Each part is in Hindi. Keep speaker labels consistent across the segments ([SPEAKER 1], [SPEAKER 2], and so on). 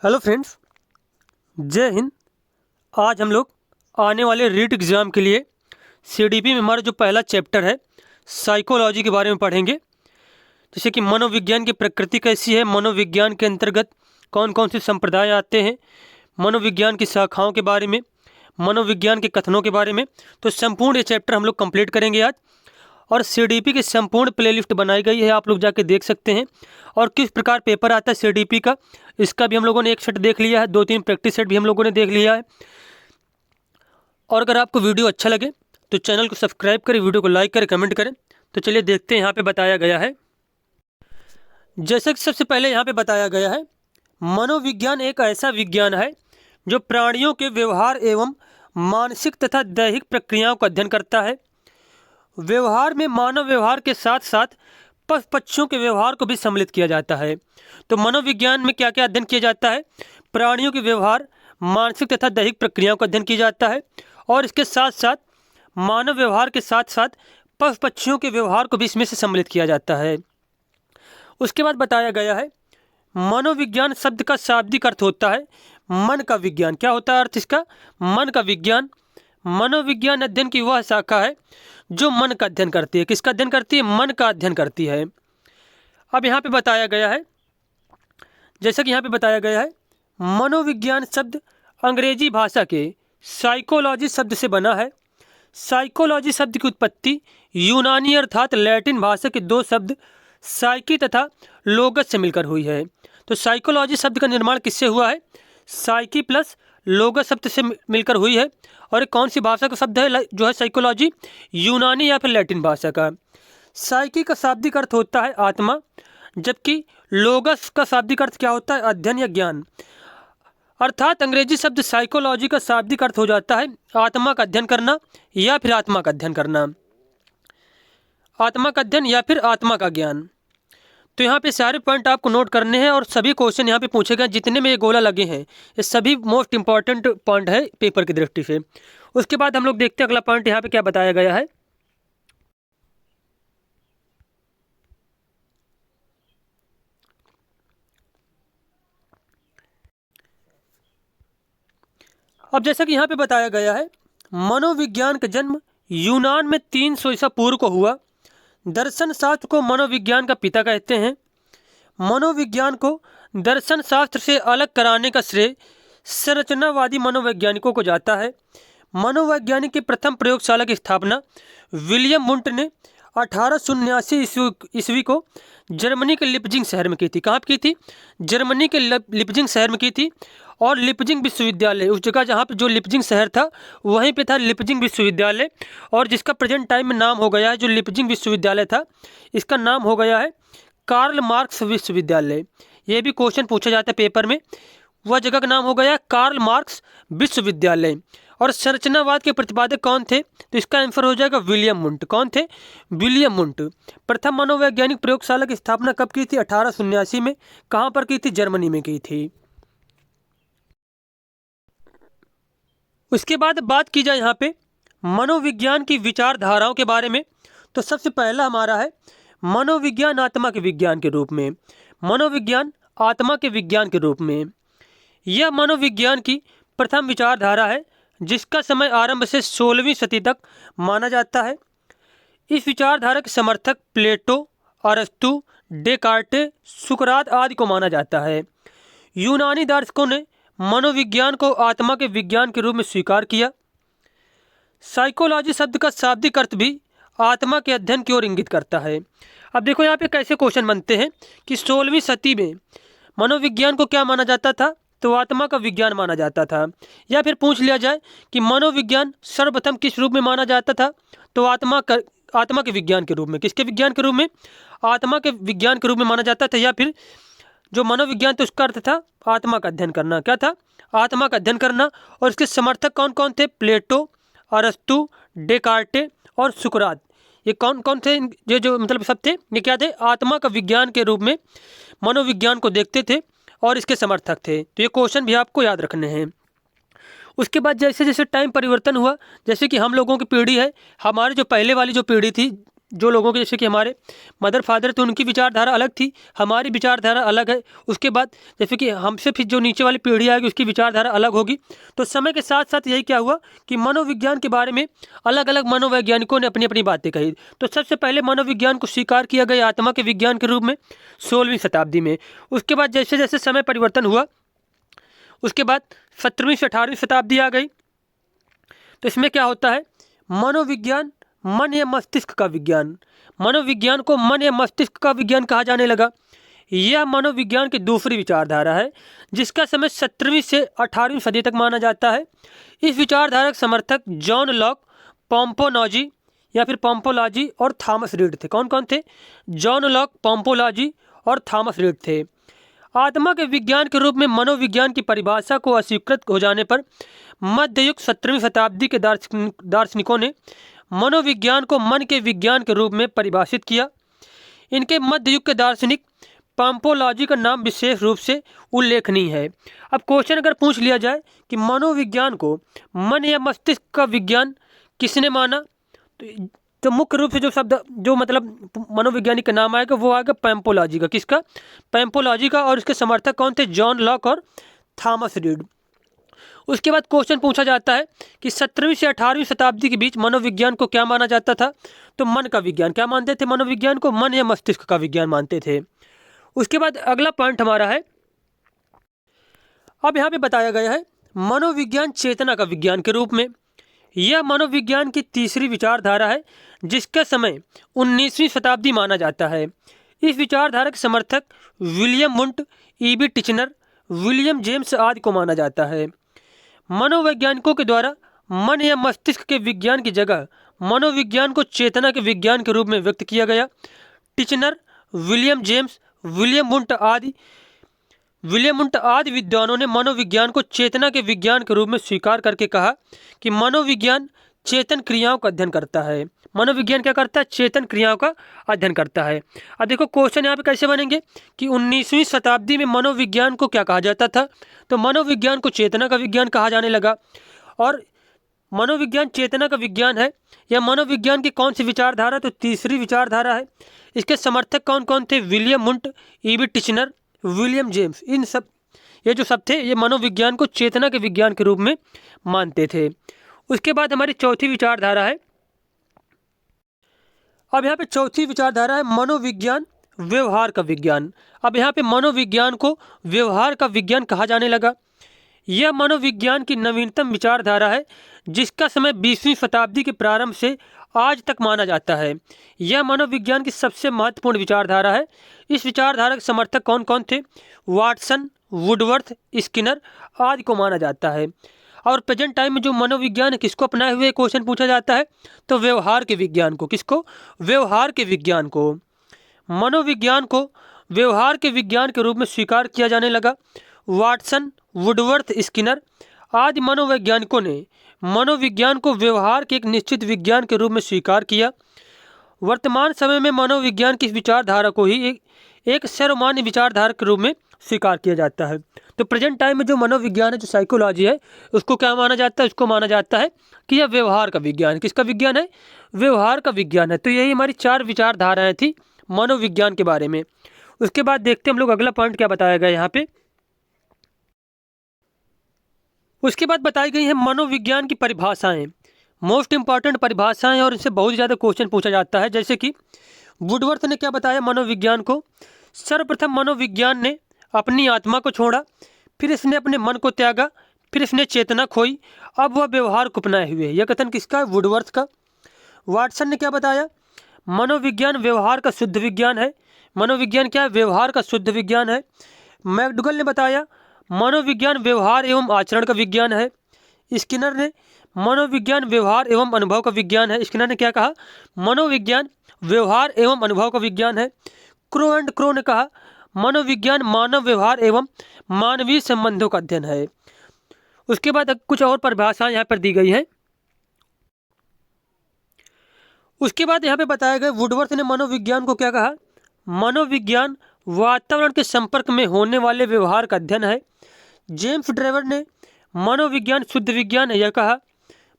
[SPEAKER 1] हेलो फ्रेंड्स, जय हिंद। आज हम लोग आने वाले रीट एग्ज़ाम के लिए सीडीपी में हमारा जो पहला चैप्टर है साइकोलॉजी के बारे में पढ़ेंगे। जैसे कि मनोविज्ञान की प्रकृति कैसी है, मनोविज्ञान के अंतर्गत कौन कौन से संप्रदाय आते हैं, मनोविज्ञान की शाखाओं के बारे में, मनोविज्ञान के कथनों के बारे में। तो संपूर्ण ये चैप्टर हम लोग कंप्लीट करेंगे आज। और सीडीपी की संपूर्ण प्लेलिस्ट बनाई गई है, आप लोग जाके देख सकते हैं। और किस प्रकार पेपर आता है सीडीपी का, इसका भी हम लोगों ने एक सेट देख लिया है, 2-3 प्रैक्टिस सेट भी हम लोगों ने देख लिया है। और अगर आपको वीडियो अच्छा लगे तो चैनल को सब्सक्राइब करें, वीडियो को लाइक करें, कमेंट करें। तो चलिए देखते हैं यहाँ पे बताया गया है। जैसे कि सबसे पहले यहाँ पे बताया गया है, मनोविज्ञान एक ऐसा विज्ञान है जो प्राणियों के व्यवहार एवं मानसिक तथा दैहिक प्रक्रियाओं का अध्ययन करता है। व्यवहार में मानव व्यवहार के साथ साथ पशु पक्षियों के व्यवहार को भी सम्मिलित किया जाता है। तो मनोविज्ञान में क्या क्या अध्ययन किया जाता है? प्राणियों के व्यवहार, मानसिक तथा दैहिक प्रक्रियाओं का अध्ययन किया जाता है। और इसके साथ साथ मानव व्यवहार के साथ साथ पशु पक्षियों के व्यवहार को भी इसमें से सम्मिलित किया जाता है। उसके बाद बताया गया है, मनोविज्ञान शब्द का शाब्दिक अर्थ होता है मन का विज्ञान। क्या होता है अर्थ इसका? मन का विज्ञान। मनोविज्ञान अध्ययन की वह शाखा है जो मन का अध्ययन करती है। किसका अध्ययन करती है? मन का अध्ययन करती है। अब यहाँ पे बताया गया है, जैसा कि यहाँ पे बताया गया है, मनोविज्ञान शब्द अंग्रेजी भाषा के साइकोलॉजी शब्द से बना है। साइकोलॉजी शब्द की उत्पत्ति यूनानी अर्थात लैटिन भाषा के दो शब्द साइकी तथा लोगस से मिलकर हुई है। तो साइकोलॉजी शब्द का निर्माण किससे हुआ है? साइकी प्लस लोगस शब्द से मिलकर हुई है। और एक कौन सी भाषा का शब्द है जो है साइकोलॉजी? यूनानी या फिर लैटिन भाषा का। साइकी का शाब्दिक अर्थ होता है आत्मा, जबकि लोगस का शाब्दिक अर्थ क्या होता है? अध्ययन या ज्ञान। अर्थात अंग्रेजी शब्द साइकोलॉजी का शाब्दिक अर्थ हो जाता है आत्मा का अध्ययन करना या फिर आत्मा का अध्ययन करना, आत्मा का अध्ययन या फिर आत्मा का ज्ञान। तो यहाँ पे सारे पॉइंट आपको नोट करने हैं और सभी क्वेश्चन यहाँ पे पूछे गए, जितने में ये गोला लगे हैं ये सभी मोस्ट इंपॉर्टेंट पॉइंट है पेपर की दृष्टि से। उसके बाद हम लोग देखते हैं अगला पॉइंट यहाँ पे क्या बताया गया है। अब जैसा कि यहाँ पे बताया गया है, मनोविज्ञान का जन्म यूनान में 300 ईसा पूर्व को हुआ। दर्शन शास्त्र को मनोविज्ञान का पिता कहते हैं। मनोविज्ञान को दर्शन शास्त्र से अलग कराने का श्रेय संरचनावादी मनोवैज्ञानिकों को जाता है। मनोवैज्ञानिक की प्रथम प्रयोगशाला की स्थापना विलियम वुंट ने 1879 ईस्वी को जर्मनी के लिपजिंग शहर में की थी। कहाँ की थी? जर्मनी के लिपजिंग शहर में की थी। और लिपजिंग विश्वविद्यालय, उस जगह जहाँ पे जो लिपजिंग शहर था वहीं पे था लिपजिंग विश्वविद्यालय। और जिसका प्रेजेंट टाइम में नाम हो गया है, जो लिपजिंग विश्वविद्यालय था इसका नाम हो गया है कार्ल मार्क्स विश्वविद्यालय। ये भी क्वेश्चन पूछा जाता है पेपर में। वह जगह का नाम हो गया कार्ल मार्क्स विश्वविद्यालय। और संरचनावाद के प्रतिपादक कौन थे? तो इसका आंसर हो जाएगा विलियम वुंट। कौन थे? William won't. प्रथम मनोवैज्ञानिक प्रयोगशाला की स्थापना कब की थी? 1879 में। कहाँ पर की थी? जर्मनी में की थी। उसके बाद बात की जाए यहाँ पे मनोविज्ञान की विचारधाराओं के बारे में, तो सबसे पहला हमारा है मनोविज्ञान आत्मा के विज्ञान के रूप में। मनोविज्ञान आत्मा के विज्ञान के रूप में, यह मनोविज्ञान की प्रथम विचारधारा है जिसका समय आरंभ से 16वीं सदी तक माना जाता है। इस विचारधारा के समर्थक प्लेटो, अरस्तु, डेकार्टे, सुकरात आदि को माना जाता है। यूनानी दार्शनिकों ने मनोविज्ञान को आत्मा के विज्ञान के रूप में स्वीकार किया। साइकोलॉजी शब्द का शाब्दिक अर्थ भी आत्मा के अध्ययन की ओर इंगित करता है। अब देखो यहाँ पे कैसे क्वेश्चन बनते हैं कि 16वीं सदी में मनोविज्ञान को क्या माना जाता था? तो आत्मा का विज्ञान माना जाता था। या फिर पूछ लिया जाए कि मनोविज्ञान सर्वप्रथम किस रूप में माना जाता था? तो आत्मा के विज्ञान के रूप में। किसके विज्ञान के रूप में? आत्मा के विज्ञान के रूप में माना जाता था। या फिर जो मनोविज्ञान था उसका अर्थ था आत्मा का अध्ययन करना। क्या था? आत्मा का अध्ययन करना। और इसके समर्थक कौन कौन थे? प्लेटो, अरस्तु, डेकार्टे और सुकरात। ये कौन कौन थे? ये जो मतलब सब थे, ये क्या थे? आत्मा का विज्ञान के रूप में मनोविज्ञान को देखते थे और इसके समर्थक थे। तो ये क्वेश्चन भी आपको याद रखने हैं। उसके बाद जैसे जैसे टाइम परिवर्तन हुआ, जैसे कि हम लोगों की पीढ़ी है, हमारी जो पहले वाली जो पीढ़ी थी जो लोगों के, जैसे कि हमारे मदर फादर थे, उनकी विचारधारा अलग थी, हमारी विचारधारा अलग है। उसके बाद जैसे कि हमसे फिर जो नीचे वाली पीढ़ी आएगी उसकी विचारधारा अलग होगी। तो समय के साथ साथ यही क्या हुआ कि मनोविज्ञान के बारे में अलग अलग मनोवैज्ञानिकों ने अपनी अपनी बातें कही। तो सबसे पहले मनोविज्ञान को स्वीकार किया गया आत्मा के विज्ञान के रूप में 16वीं शताब्दी में। उसके बाद जैसे जैसे समय परिवर्तन हुआ, उसके बाद 17वीं से 18वीं शताब्दी आ गई। तो इसमें क्या होता है, मनोविज्ञान मन या मस्तिष्क का विज्ञान, मनोविज्ञान को मन या मस्तिष्क का विज्ञान कहा जाने लगा। यह मनोविज्ञान की दूसरी विचारधारा है जिसका समय 17वीं से 18वीं सदी तक माना जाता है। इस विचारधारा के समर्थक जॉन लॉक, पोम्पोलॉजी या फिर पोम्पोलॉजी और थॉमस रीड थे। कौन कौन थे? जॉन लॉक, पोम्पोलॉजी और थॉमस रीड थे। आत्मा के विज्ञान के रूप में मनोविज्ञान की परिभाषा को अस्वीकृत हो जाने पर मध्ययुग 17वीं शताब्दी के दार्शनिकों ने मनोविज्ञान को मन के विज्ञान के रूप में परिभाषित किया। इनके मध्ययुग के दार्शनिक पोम्पोलॉजी का नाम विशेष रूप से उल्लेखनीय है। अब क्वेश्चन अगर पूछ लिया जाए कि मनोविज्ञान को मन या मस्तिष्क का विज्ञान किसने माना, तो मुख्य रूप से जो शब्द, जो मतलब मनोविज्ञानिक का नाम आएगा वो आएगा पोम्पोलॉजी का। किसका? पोम्पोलॉजी का। और इसके समर्थक कौन थे? जॉन लॉक और थॉमस रीड। उसके बाद क्वेश्चन पूछा जाता है कि 17वीं से 18वीं शताब्दी के बीच मनोविज्ञान को क्या माना जाता था? तो मन का विज्ञान। क्या मानते थे? मनोविज्ञान को मन या मस्तिष्क का विज्ञान मानते थे। उसके बाद अगला पॉइंट हमारा है, अब यहाँ पे बताया गया है मनोविज्ञान चेतना का विज्ञान के रूप में। यह मनोविज्ञान की तीसरी विचारधारा है जिसका समय 19वीं शताब्दी माना जाता है। इस विचारधारा के समर्थक William Wundt, E B Titchener, William James आदि को माना जाता है। मनोवैज्ञानिकों के द्वारा मन या मस्तिष्क के विज्ञान की जगह मनोविज्ञान को चेतना के विज्ञान के रूप में व्यक्त किया गया। Titchener, William James, William Wundt आदि विद्वानों ने मनोविज्ञान को चेतना के विज्ञान के रूप में स्वीकार करके कहा कि मनोविज्ञान चेतन क्रियाओं का अध्ययन करता है। मनोविज्ञान क्या करता है? चेतन क्रियाओं का अध्ययन करता है। अब देखो क्वेश्चन यहाँ पे कैसे बनेंगे कि 19वीं शताब्दी में मनोविज्ञान को क्या कहा जाता था? तो मनोविज्ञान को चेतना का विज्ञान कहा जाने लगा। और मनोविज्ञान चेतना का विज्ञान है। यह मनोविज्ञान की कौन सी विचारधारा? तो तीसरी विचारधारा है। इसके समर्थक कौन कौन थे? William Wundt, E B Titchener, William James. इन सब, ये जो सब थे, ये मनोविज्ञान को चेतना के विज्ञान के रूप में मानते थे। उसके बाद हमारी चौथी विचारधारा है, अब यहाँ पे चौथी विचारधारा है मनोविज्ञान व्यवहार का विज्ञान। अब यहाँ पे मनोविज्ञान को व्यवहार का विज्ञान कहा जाने लगा। यह मनोविज्ञान की नवीनतम विचारधारा है जिसका समय 20वीं शताब्दी के प्रारंभ से आज तक माना जाता है। यह मनोविज्ञान की सबसे महत्वपूर्ण विचारधारा है। इस विचारधारा के समर्थक कौन कौन थे? वाटसन, वुडवर्थ, स्किनर आदि को माना जाता है। और प्रेजेंट टाइम में जो मनोविज्ञान है किसको अपनाए हुए क्वेश्चन पूछा जाता है? तो व्यवहार के विज्ञान को। किसको? व्यवहार के विज्ञान को। मनोविज्ञान को व्यवहार के विज्ञान के रूप में स्वीकार किया जाने लगा। वाटसन, वुडवर्थ, स्किनर आदि मनोवैज्ञानिकों ने मनोविज्ञान को व्यवहार के एक निश्चित विज्ञान के रूप में स्वीकार किया। वर्तमान समय में मनोविज्ञान की इस विचारधारा को ही एक सर्वमान्य विचारधारा के रूप में स्वीकार किया जाता है। तो प्रेजेंट टाइम में जो मनोविज्ञान है, जो साइकोलॉजी है, उसको क्या माना जाता है? उसको माना जाता है कि यह व्यवहार का विज्ञान है। किसका विज्ञान है? व्यवहार का विज्ञान है। तो यही हमारी 4 विचारधाराएं थी मनोविज्ञान के बारे में। उसके बाद देखते हैं हम लोग अगला पॉइंट क्या बताया गया यहाँ पे। उसके बाद बताई गई है मनोविज्ञान की परिभाषाएं, मोस्ट इंपॉर्टेंट परिभाषाएं, और इनसे बहुत ज़्यादा क्वेश्चन पूछा जाता है। जैसे कि वुडवर्थ ने क्या बताया मनोविज्ञान को? सर्वप्रथम मनोविज्ञान ने अपनी आत्मा को छोड़ा, फिर इसने अपने मन को त्यागा, फिर इसने चेतना खोई, अब वह व्यवहार को अपनाए हुए। यह कथन किसका है? वुडवर्थ का। वाटसन ने क्या बताया? मनोविज्ञान व्यवहार का शुद्ध विज्ञान है। मनोविज्ञान क्या है? व्यवहार का शुद्ध विज्ञान है। मैकडुगल ने बताया मनोविज्ञान व्यवहार एवं आचरण का विज्ञान है। स्किनर ने मनोविज्ञान व्यवहार एवं अनुभव का विज्ञान है। स्किनर ने क्या कहा? मनोविज्ञान व्यवहार एवं अनुभव का विज्ञान है। क्रो ने कहा मनोविज्ञान मानव व्यवहार एवं मानवीय संबंधों का अध्ययन है। उसके बाद कुछ और परिभाषाएं यहाँ पर दी गई हैं। उसके बाद यहाँ पे बताया गया वुडवर्थ ने मनोविज्ञान को क्या कहा? मनोविज्ञान वातावरण के संपर्क में होने वाले व्यवहार का अध्ययन है। जेम्स ड्रेवर ने मनोविज्ञान शुद्ध विज्ञान है यह कहा।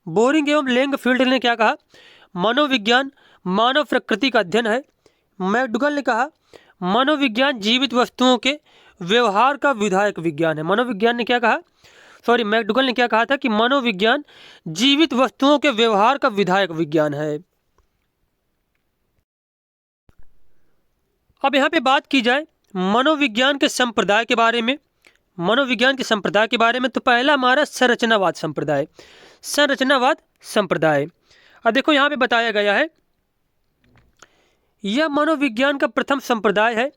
[SPEAKER 1] बोरिंग एवं लेंगफील्ड ने क्या कहा? मनोविज्ञान मानव प्रकृति का अध्ययन है। मैकडूगल ने कहा मनोविज्ञान जीवित वस्तुओं के व्यवहार का विधायक विज्ञान है। मनोविज्ञान ने क्या कहा, मैकडूगल ने क्या कहा था कि मनोविज्ञान जीवित वस्तुओं के व्यवहार का विधायक विज्ञान है। अब यहाँ पे बात की जाए मनोविज्ञान के संप्रदाय के बारे में। मनोविज्ञान के संप्रदाय के बारे में तो पहला हमारा संरचनावाद संप्रदाय। संरचनावाद संप्रदाय, अब देखो यहाँ पे बताया गया है, यह मनोविज्ञान का प्रथम संप्रदाय है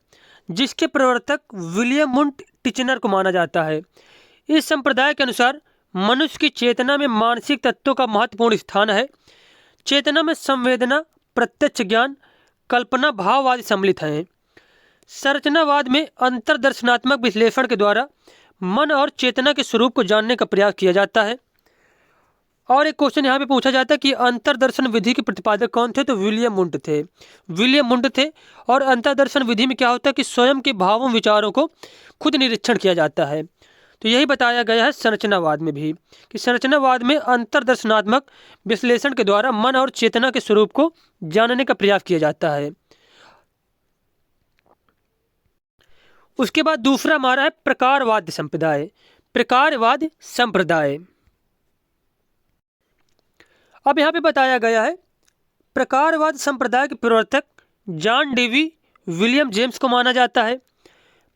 [SPEAKER 1] जिसके प्रवर्तक विलियम वुंट टिचनर को माना जाता है। इस संप्रदाय के अनुसार मनुष्य की चेतना में मानसिक तत्वों का महत्वपूर्ण स्थान है। चेतना में संवेदना, प्रत्यक्ष ज्ञान, कल्पना, भाव आदि सम्मिलित हैं। संरचनावाद में अंतर्दर्शनात्मक विश्लेषण के द्वारा मन और चेतना के स्वरूप को जानने का प्रयास किया जाता है। और एक क्वेश्चन यहाँ पे पूछा जाता है कि अंतर्दर्शन विधि के प्रतिपादक कौन थे, तो विलियम वुंट थे। विलियम वुंट थे। और अंतर्दर्शन विधि में क्या होता है कि स्वयं के भावों विचारों को खुद निरीक्षण किया जाता है। तो यही बताया गया है संरचनावाद में भी कि संरचनावाद में अंतर्दर्शनात्मक विश्लेषण के द्वारा मन और चेतना के स्वरूप को जानने का प्रयास किया जाता है। उसके बाद दूसरा हमारा है प्रकारवाद संप्रदाय। प्रकारवाद संप्रदाय, अब यहाँ पे बताया गया है प्रकारवाद संप्रदाय के प्रवर्तक जॉन डेवी विलियम जेम्स को माना जाता है।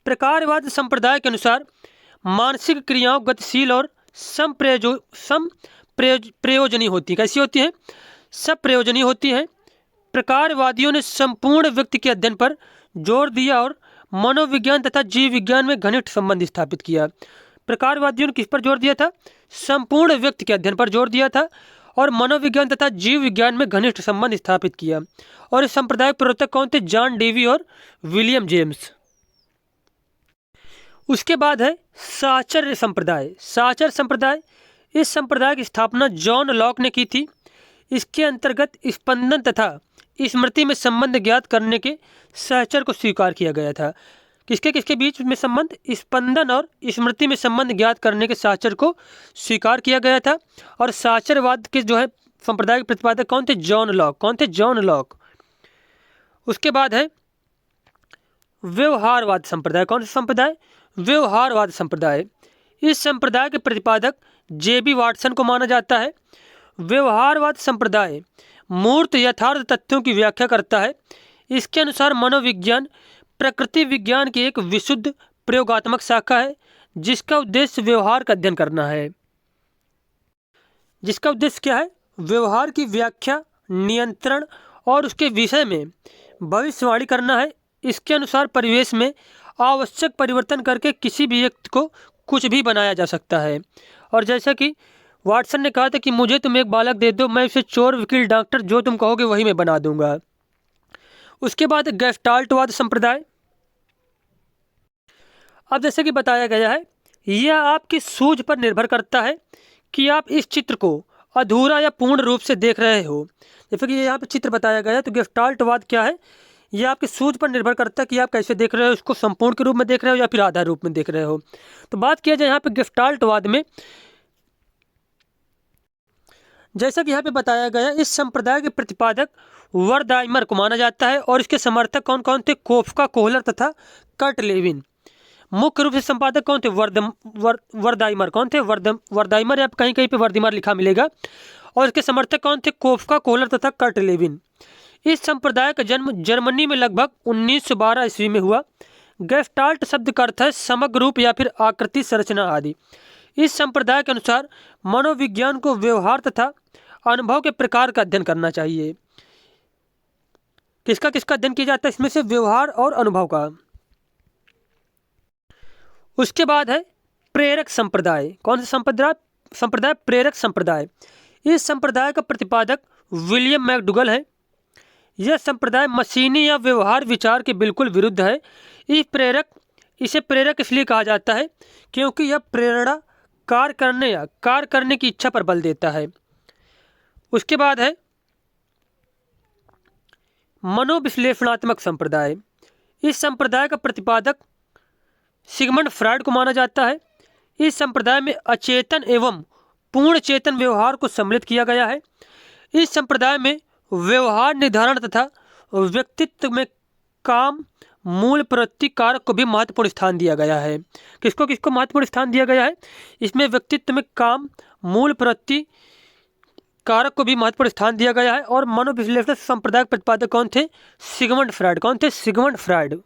[SPEAKER 1] प्रकारवाद संप्रदाय के अनुसार मानसिक क्रियाओं गतिशील और प्रयोजनी होती है। कैसी होती हैं? सब प्रयोजनी होती हैं। प्रकारवादियों ने संपूर्ण व्यक्ति के अध्ययन पर जोर दिया और मनोविज्ञान तथा जीव विज्ञान में घनिष्ठ संबंध स्थापित किया। प्रकारवादियों ने किस पर जोर दिया था? संपूर्ण व्यक्ति के अध्ययन पर जोर दिया था और मनोविज्ञान तथा जीव विज्ञान में घनिष्ठ संबंध स्थापित किया। और इस संप्रदाय के प्रवर्तक कौन थे? जॉन डेवी और विलियम जेम्स। उसके बाद है साहचर्य संप्रदाय। साहचर्य संप्रदाय, इस संप्रदाय की स्थापना जॉन लॉक ने की थी। इसके अंतर्गत स्पंदन तथा स्मृति में संबंध ज्ञात करने के सहचर को स्वीकार किया गया था। किसके किसके बीच में संबंध? स्पंदन और स्मृति में संबंध ज्ञात करने के सहचर को स्वीकार किया गया था। और साहचर्यवाद के जो है संप्रदाय के प्रतिपादक कौन थे? John Locke. कौन थे? John Locke. उसके बाद है व्यवहारवाद संप्रदाय। कौन सा संप्रदाय? व्यवहारवाद संप्रदाय। इस संप्रदाय के प्रतिपादक जेबी वाटसन को माना जाता है। व्यवहारवाद संप्रदाय मूर्त यथार्थ तथ्यों की व्याख्या करता है। इसके अनुसार मनोविज्ञान प्रकृति विज्ञान की एक विशुद्ध प्रयोगात्मक शाखा है जिसका उद्देश्य व्यवहार का अध्ययन करना है। जिसका उद्देश्य क्या है? व्यवहार की व्याख्या, नियंत्रण और उसके विषय में भविष्यवाणी करना है। इसके अनुसार परिवेश में आवश्यक परिवर्तन करके किसी भी व्यक्ति को कुछ भी बनाया जा सकता है। और जैसा कि वाटसन ने कहा था कि मुझे तुम एक बालक दे दो, मैं उसे चोर, वकील, डॉक्टर जो तुम कहोगे वही मैं बना दूंगा। उसके बाद गेस्टाल्टवाद संप्रदाय। अब जैसे कि बताया गया है, यह आपकी सूझ पर निर्भर करता है कि आप इस चित्र को अधूरा या पूर्ण रूप से देख रहे हो। जैसे कि यहाँ पे चित्र बताया गया है, तो गेस्टाल्टवाद क्या है? यह आपकी सूझ पर निर्भर करता है कि आप कैसे देख रहे हो, उसको संपूर्ण के रूप में देख रहे हो या फिर आधा रूप में देख रहे हो। तो बात किया जाए यहाँ पे गेस्टाल्टवाद में, जैसा कि यहाँ पे बताया गया, इस संप्रदाय के प्रतिपादक वर्दाइमर को माना जाता है और इसके समर्थक कौन कौन थे? कोफका, कोहलर तथा कर्ट लेविन। मुख्य रूप से संपादक कौन थे? वर्दाइमर। कौन थे? वर्दाइमर, या कहीं कहीं पे वर्दिमर लिखा मिलेगा। और इसके समर्थक कौन थे? कोफका, कोहलर तथा कर्ट लेविन। इस संप्रदाय का जन्म जर्मनी में लगभग 1912 ईस्वी में हुआ। गेस्टाल्ट शब्द का अर्थ है समग्र रूप या फिर आकृति, संरचना आदि। इस संप्रदाय के अनुसार मनोविज्ञान को व्यवहार तथा अनुभव के प्रकार का अध्ययन करना चाहिए। किसका किसका अध्ययन किया जाता है इसमें से? व्यवहार और अनुभव का। उसके बाद है प्रेरक संप्रदाय। कौन सा संप्रदाय? प्रेरक संप्रदाय। इस संप्रदाय का प्रतिपादक विलियम मैकडूगल है। यह संप्रदाय मशीनी या व्यवहार विचार के बिल्कुल विरुद्ध है। इसे प्रेरक इसलिए कहा जाता है क्योंकि यह प्रेरणा, कार्य करने या कार्य करने की इच्छा पर बल देता है। उसके बाद है मनोविश्लेषणात्मक संप्रदाय। इस संप्रदाय का प्रतिपादक सिगमंड फ्रायड को माना जाता है। इस संप्रदाय में अचेतन एवं पूर्ण चेतन व्यवहार को सम्मिलित किया गया है। इस संप्रदाय में व्यवहार निर्धारण तथा व्यक्तित्व में काम मूल प्रवृत्ति कारक को भी महत्वपूर्ण स्थान दिया गया है। किसको किसको महत्वपूर्ण स्थान दिया गया है? इसमें व्यक्तित्व में काम मूल प्रवृत्ति कारक को भी महत्वपूर्ण स्थान दिया गया है। और मनोविश्लेषण संप्रदाय के प्रतिपादक कौन थे? Sigmund Freud. कौन थे? Sigmund Freud.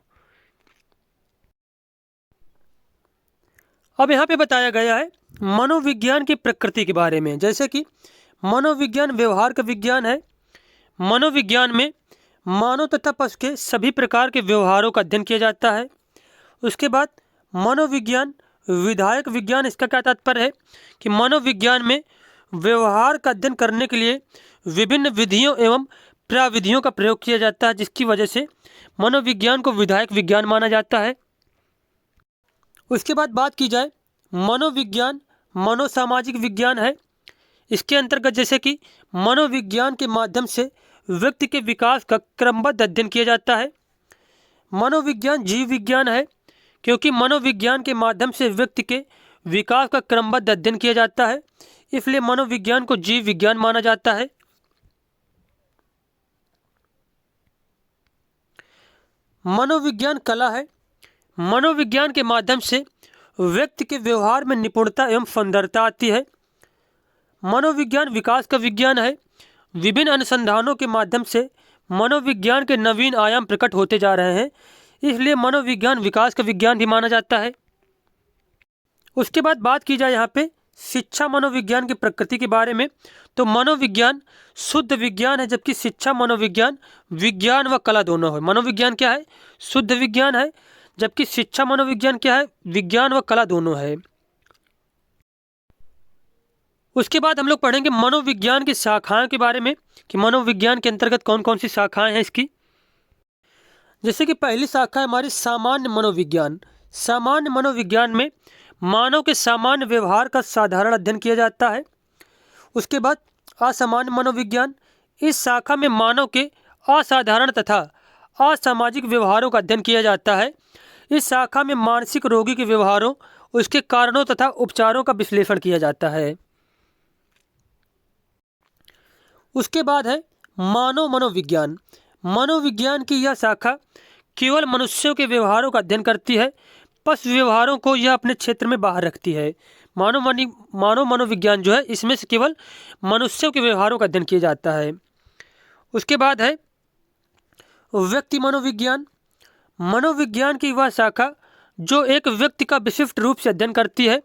[SPEAKER 1] अब यहाँ पे बताया गया है मनोविज्ञान की प्रकृति के बारे में। जैसे कि मनोविज्ञान व्यवहार का विज्ञान है। मनोविज्ञान में मानव तथा पशु के सभी प्रकार के व्यवहारों का अध्ययन किया जाता है। उसके बाद मनोविज्ञान विधायक विज्ञान। इसका क्या तात्पर्य है कि मनोविज्ञान में व्यवहार का अध्ययन करने के लिए विभिन्न विधियों एवं प्रविधियों का प्रयोग किया जाता है, जिसकी वजह से मनोविज्ञान को विधायक विज्ञान माना जाता है। उसके बाद बात की जाए मनोविज्ञान मनोसामाजिक विज्ञान है। इसके अंतर्गत जैसे कि मनोविज्ञान के माध्यम से व्यक्ति के विकास का क्रमबद्ध अध्ययन किया जाता है। मनोविज्ञान जीव विज्ञान है, क्योंकि मनोविज्ञान के माध्यम से व्यक्ति के विकास का क्रमबद्ध अध्ययन किया जाता है, इसलिए मनोविज्ञान को जीव विज्ञान माना जाता है। मनोविज्ञान कला है। मनोविज्ञान के माध्यम से व्यक्ति के व्यवहार में निपुणता एवं सुंदरता आती है। मनोविज्ञान विकास का विज्ञान है। विभिन्न अनुसंधानों के माध्यम से मनोविज्ञान के नवीन आयाम प्रकट होते जा रहे हैं, इसलिए मनोविज्ञान विकास का विज्ञान भी माना जाता है। उसके बाद बात की जाए यहाँ पे शिक्षा मनोविज्ञान की प्रकृति के बारे में, तो मनोविज्ञान शुद्ध विज्ञान है, जबकि शिक्षा मनोविज्ञान विज्ञान व कला दोनों है। मनोविज्ञान क्या है? शुद्ध विज्ञान है, जबकि शिक्षा मनोविज्ञान क्या है? विज्ञान व कला दोनों है। उसके बाद हम लोग पढ़ेंगे मनोविज्ञान की शाखाओं के बारे में कि मनोविज्ञान के अंतर्गत कौन कौन सी शाखाएं हैं इसकी। जैसे कि पहली शाखा है हमारी सामान्य मनोविज्ञान। सामान्य मनोविज्ञान में मानव के सामान्य व्यवहार का साधारण अध्ययन किया जाता है। उसके बाद असामान्य मनोविज्ञान। इस शाखा में मानव के असाधारण तथा असामाजिक व्यवहारों का अध्ययन किया जाता है। इस शाखा में मानसिक रोगी के व्यवहारों, उसके कारणों तथा उपचारों का विश्लेषण किया जाता है। उसके बाद है मानव मनोविज्ञान। मनोविज्ञान की यह शाखा केवल मनुष्यों के व्यवहारों का अध्ययन करती है, पशु व्यवहारों को यह अपने क्षेत्र में बाहर रखती है। मानव मनोविज्ञान जो है, इसमें से केवल मनुष्यों के व्यवहारों का अध्ययन किया जाता है। उसके बाद है व्यक्ति मनोविज्ञान। मनोविज्ञान की वह शाखा जो एक व्यक्ति का विशिष्ट रूप से अध्ययन करती है,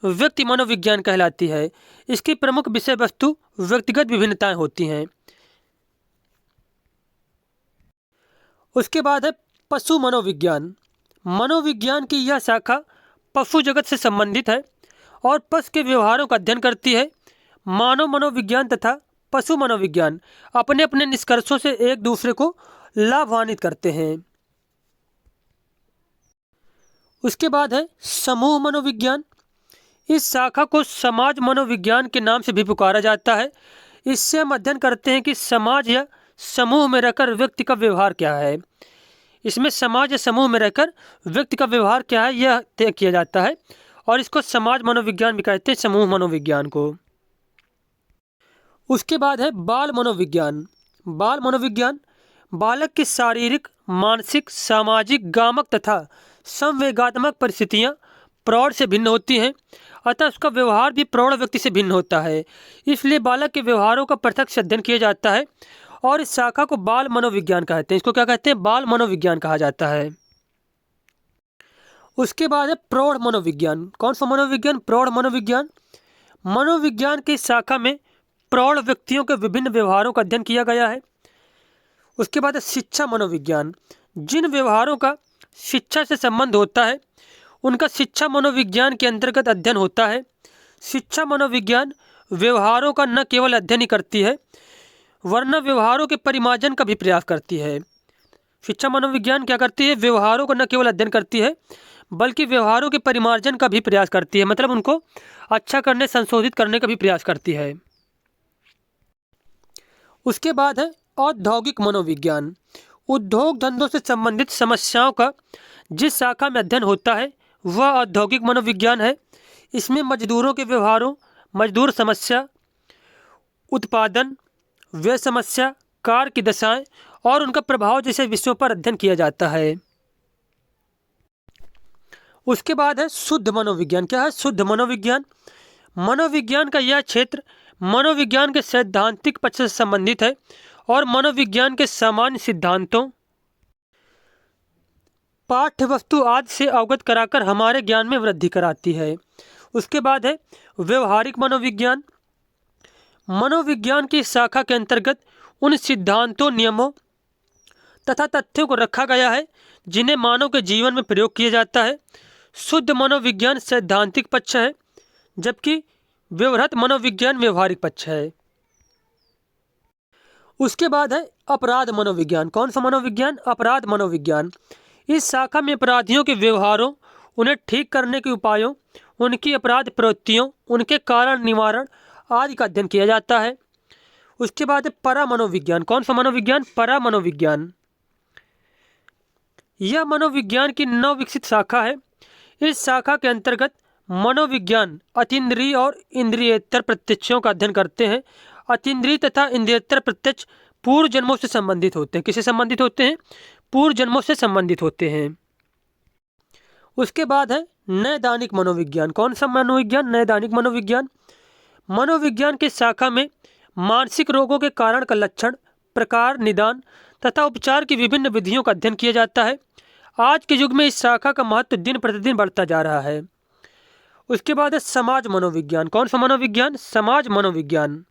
[SPEAKER 1] व्यक्ति मनोविज्ञान कहलाती है। इसकी प्रमुख विषय वस्तु व्यक्तिगत विभिन्नताएं होती हैं। उसके बाद है पशु मनोविज्ञान। मनोविज्ञान की यह शाखा पशु जगत से संबंधित है और पशु के व्यवहारों का अध्ययन करती है। मानव मनोविज्ञान तथा पशु मनोविज्ञान अपने अपने निष्कर्षों से एक दूसरे को लाभान्वित करते हैं। उसके बाद है समूह मनोविज्ञान। इस शाखा को समाज मनोविज्ञान के नाम से भी पुकारा जाता है। इससे हम अध्ययन करते हैं कि समाज या समूह में रहकर व्यक्ति का व्यवहार क्या है। इसमें समाज या समूह में रहकर व्यक्ति का व्यवहार क्या है यह तय किया जाता है, और इसको समाज मनोविज्ञान भी कहते हैं, समूह मनोविज्ञान को। उसके बाद है बाल मनोविज्ञान। बाल मनोविज्ञान बालक की शारीरिक, मानसिक, सामाजिक, गामक तथा संवेगात्मक परिस्थितियाँ प्रौढ़ से भिन्न होती हैं, अतः उसका व्यवहार भी प्रौढ़ व्यक्ति से भिन्न होता है। इसलिए बालक के व्यवहारों का प्रत्यक्ष अध्ययन किया जाता है और इस शाखा को बाल मनोविज्ञान कहते हैं। इसको क्या कहते हैं? बाल मनोविज्ञान कहा जाता है। उसके बाद है प्रौढ़ मनोविज्ञान। कौन सा मनोविज्ञान? प्रौढ़ मनोविज्ञान। मनोविज्ञान की शाखा में प्रौढ़ व्यक्तियों के विभिन्न व्यवहारों का अध्ययन किया गया है। उसके बाद है शिक्षा मनोविज्ञान। जिन व्यवहारों का शिक्षा से संबंध होता है उनका शिक्षा मनोविज्ञान के अंतर्गत अध्ययन होता है। शिक्षा मनोविज्ञान व्यवहारों का न केवल अध्ययन ही करती है वरना व्यवहारों के परिमार्जन का भी प्रयास करती है। शिक्षा मनोविज्ञान क्या करती है? व्यवहारों का न केवल अध्ययन करती है बल्कि व्यवहारों के परिमार्जन का भी प्रयास करती है, मतलब उनको अच्छा करने, संशोधित करने का भी प्रयास करती है। उसके बाद है औद्योगिक मनोविज्ञान। उद्योग धंधों से संबंधित समस्याओं का जिस शाखा में अध्ययन होता है वह औद्योगिक मनोविज्ञान है। इसमें मजदूरों के व्यवहारों, मजदूर समस्या, उत्पादन, व्यय समस्या, कार की दशाएं और उनका प्रभाव जैसे विषयों पर अध्ययन किया जाता है। उसके बाद है शुद्ध मनोविज्ञान। क्या है शुद्ध मनोविज्ञान? मनोविज्ञान का यह क्षेत्र मनोविज्ञान के सैद्धांतिक पक्ष से संबंधित है और मनोविज्ञान के सामान्य सिद्धांतों, पाठ्य वस्तु आदि से अवगत कराकर हमारे ज्ञान में वृद्धि कराती है। उसके बाद है व्यवहारिक मनोविज्ञान। मनोविज्ञान की शाखा के अंतर्गत उन सिद्धांतों, नियमों तथा तथ्यों को रखा गया है जिन्हें मानव के जीवन में प्रयोग किया जाता है। शुद्ध मनोविज्ञान सैद्धांतिक पक्ष है, जबकि व्यवहारिक मनोविज्ञान व्यवहारिक पक्ष है। उसके बाद है अपराध मनोविज्ञान। कौन सा मनोविज्ञान? अपराध मनोविज्ञान। इस शाखा में अपराधियों के व्यवहारों, उन्हें ठीक करने के उपायों, उनकी अपराध प्रवृत्तियों, उनके कारण निवारण आदि का अध्ययन किया जाता है। उसके बाद है परा मनोविज्ञान। कौन सा मनोविज्ञान? परा मनोविज्ञान। यह मनोविज्ञान की नवविकसित शाखा है। इस शाखा के अंतर्गत मनोविज्ञान अतीन्द्रिय और इंद्रियेतर प्रत्यक्षों का अध्ययन करते हैं। अतीन्द्रिय तथा इंद्रियेतर प्रत्यक्ष पूर्व जन्मों से संबंधित होते हैं। किससे संबंधित होते हैं? पूर्व जन्मों से संबंधित होते हैं। उसके बाद है नैदानिक मनोविज्ञान। कौन सा मनोविज्ञान? नैदानिक मनोविज्ञान। मनोविज्ञान की शाखा में मानसिक रोगों के कारण का लक्षण, प्रकार, निदान तथा उपचार की विभिन्न विधियों का अध्ययन किया जाता है। आज के युग में इस शाखा का महत्व दिन प्रतिदिन बढ़ता जा रहा है। उसके बाद है समाज मनोविज्ञान। कौन सा मनोविज्ञान? समाज मनोविज्ञान।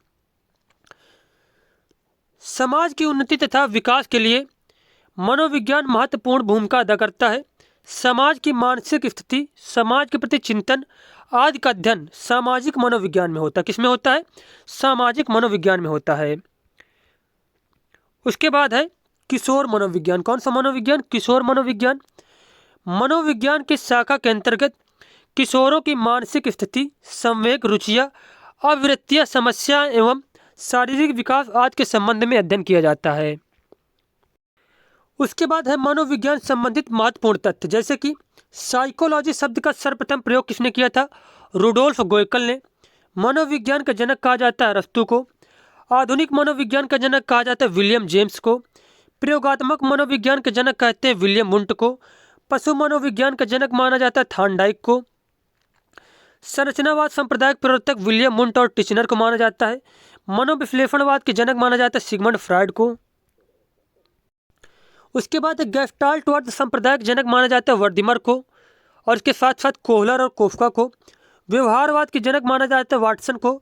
[SPEAKER 1] समाज की उन्नति तथा विकास के लिए मनोविज्ञान महत्वपूर्ण भूमिका अदा करता है। समाज की मानसिक स्थिति, समाज के प्रति चिंतन आदि का अध्ययन सामाजिक मनोविज्ञान में होता है। किसमें होता है? सामाजिक मनोविज्ञान में होता है। उसके बाद है किशोर मनोविज्ञान। कौन सा मनोविज्ञान? किशोर मनोविज्ञान। मनोविज्ञान की शाखा के अंतर्गत किशोरों की मानसिक स्थिति, संवेग, रुचियाँ, अवृत्तियाँ, समस्या एवं शारीरिक विकास आदि के संबंध में अध्ययन किया जाता है। उसके बाद है मनोविज्ञान संबंधित महत्वपूर्ण तथ्य, जैसे कि साइकोलॉजी शब्द का सर्वप्रथम प्रयोग किसने किया था? रुडोल्फ गोयकल ने। मनोविज्ञान का जनक कहा जाता है अरस्तू को। आधुनिक मनोविज्ञान का जनक कहा जाता है विलियम जेम्स को। प्रयोगात्मक मनोविज्ञान के जनक कहते हैं विलियम वुंट को। पशु मनोविज्ञान का जनक माना जाता है थॉर्नडाइक को। संरचनावाद संप्रदायिक प्रवर्तक विलियम वुंट और टिचनर को माना जाता है। मनोविश्लेषणवाद के जनक माना जाता है सिगमंड फ्रॉयड को। उसके बाद गेस्टाल्टवाद संप्रदाय के जनक माना जाता है वर्दिमर को, और इसके साथ साथ कोहलर और कोफका को। व्यवहारवाद के जनक माना जाता है वाटसन को।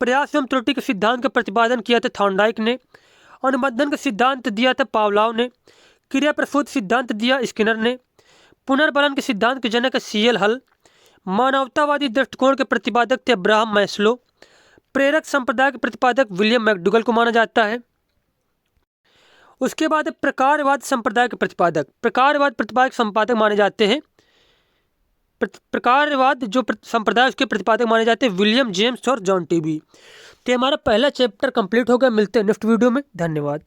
[SPEAKER 1] प्रयास एवं त्रुटि के सिद्धांत का प्रतिपादन किया था थॉर्नडाइक ने। अनुबंधन का सिद्धांत दिया था पावलाव ने। क्रिया प्रसूत सिद्धांत दिया स्किनर ने। पुनर्बलन के सिद्धांत के जनक सीएल हल। मानवतावादी दृष्टिकोण के प्रतिपादक थे अब्राहम मैस्लो। प्रेरक संप्रदाय के प्रतिपादक विलियम मैकडूगल को माना जाता है। उसके बाद प्रकारवाद संप्रदाय के प्रतिपादक, प्रकारवाद प्रतिपादक संपादक माने जाते हैं। प्रकारवाद जो संप्रदाय उसके प्रतिपादक माने जाते हैं विलियम जेम्स और जॉन टीबी। तो हमारा पहला चैप्टर कंप्लीट हो गया। मिलते हैं नेक्स्ट वीडियो में। धन्यवाद।